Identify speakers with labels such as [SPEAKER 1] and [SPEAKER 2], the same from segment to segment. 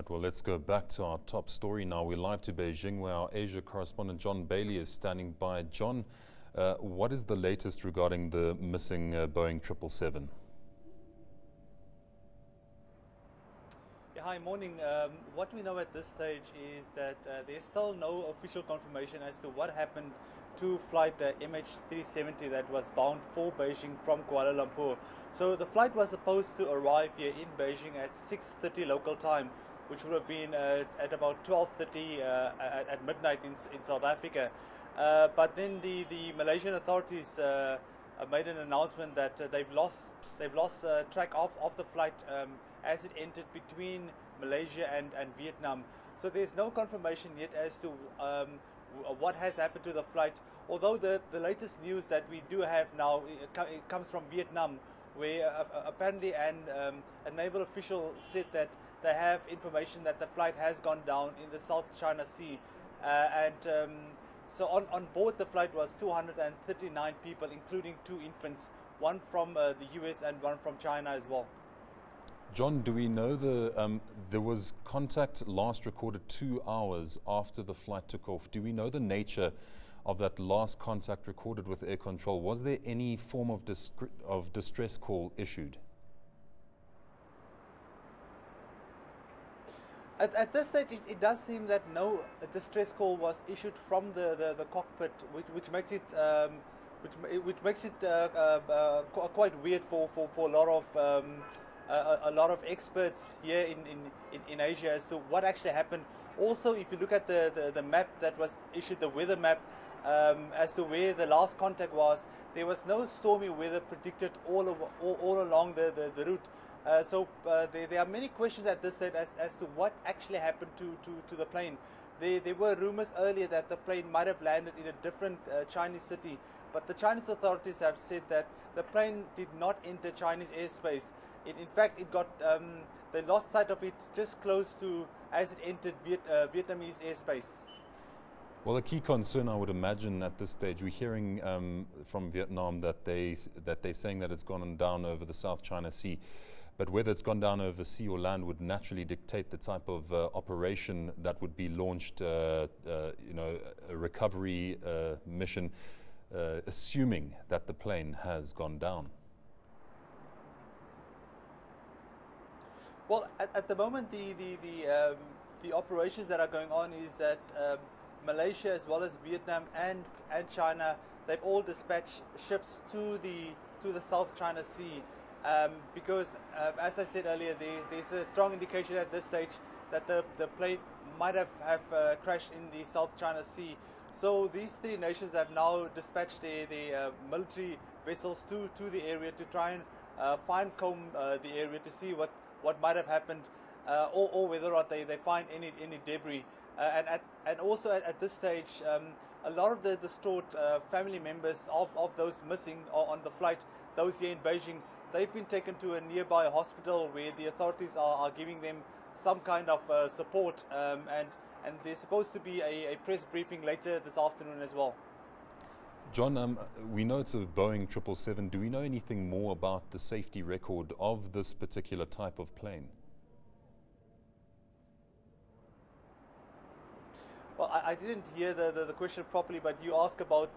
[SPEAKER 1] Right, well, let's go back to our top story now. We're live to Beijing, where our Asia correspondent John Bailey is standing by. John, what is the latest regarding the missing Boeing 777?
[SPEAKER 2] Yeah, hi, morning. What we know at this stage is that there's still no official confirmation as to what happened to flight MH370 that was bound for Beijing from Kuala Lumpur. So the flight was supposed to arrive here in Beijing at 6:30 local time, which would have been at about 12:30 at midnight in South Africa. But then the Malaysian authorities made an announcement that they've lost track of the flight as it entered between Malaysia and Vietnam. So there's no confirmation yet as to what has happened to the flight, although the latest news that we do have now it comes from Vietnam, where apparently a naval official said that they have information that the flight has gone down in the South China Sea, so on board the flight was 239 people, including 2 infants, one from the US and one from China as well.
[SPEAKER 1] John, do we know there was contact last recorded 2 hours after the flight took off? Do we know the nature of that last contact recorded with air control? Was there any form of distress call issued?
[SPEAKER 2] At this stage, it does seem that no distress call was issued from the cockpit, which makes it quite weird for a lot of experts here in Asia as to what actually happened. Also, if you look at the map that was issued, the weather map, as to where the last contact was, there was no stormy weather predicted all along the route. So there are many questions at this stage as to what actually happened to the plane. There were rumors earlier that the plane might have landed in a different Chinese city, but the Chinese authorities have said that the plane did not enter Chinese airspace. In fact, it got they lost sight of it just close to as it entered Vietnamese airspace.
[SPEAKER 1] Well, a key concern, I would imagine, at this stage, we're hearing from Vietnam that they're saying that it's gone down over the South China Sea. But whether it's gone down over sea or land would naturally dictate the type of operation that would be launched, a recovery mission, assuming that the plane has gone down.
[SPEAKER 2] Well, at the moment, the operations that are going on is that Malaysia, as well as Vietnam and China, they've all dispatched ships to the South China Sea. Because, as I said earlier, there's a strong indication at this stage that the plane might have crashed in the South China Sea. So these 3 nations have now dispatched their military vessels to the area to try and fine comb the area to see what might have happened, or whether or not they find any debris. And also at this stage, a lot of the distraught family members of those missing on the flight, those here in Beijing, they've been taken to a nearby hospital where the authorities are giving them some kind of support, and there's supposed to be a press briefing later this afternoon as well.
[SPEAKER 1] John, we know it's a Boeing 777. Do we know anything more about the safety record of this particular type of plane?
[SPEAKER 2] Well, I didn't hear the question properly, but you asked about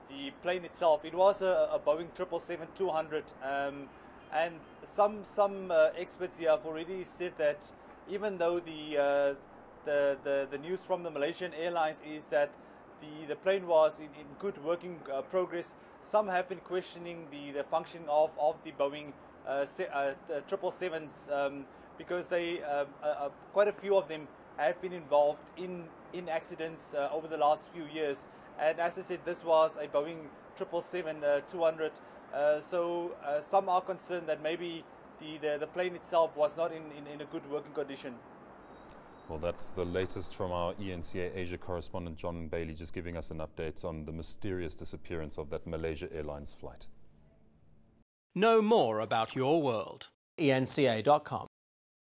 [SPEAKER 2] the plane itself. It was a Boeing 777-200, and some experts here have already said that even though the news from the Malaysian airlines is that the plane was in good working progress, some have been questioning the functioning of the Boeing 777s, because quite a few of them have been involved in accidents over the last few years. And as I said, this was a Boeing 777-200. So some are concerned that maybe the plane itself was not in a good working condition.
[SPEAKER 1] Well, that's the latest from our eNCA Asia correspondent John Bailey, just giving us an update on the mysterious disappearance of that Malaysia Airlines flight.
[SPEAKER 3] Know more about your world. eNCA.com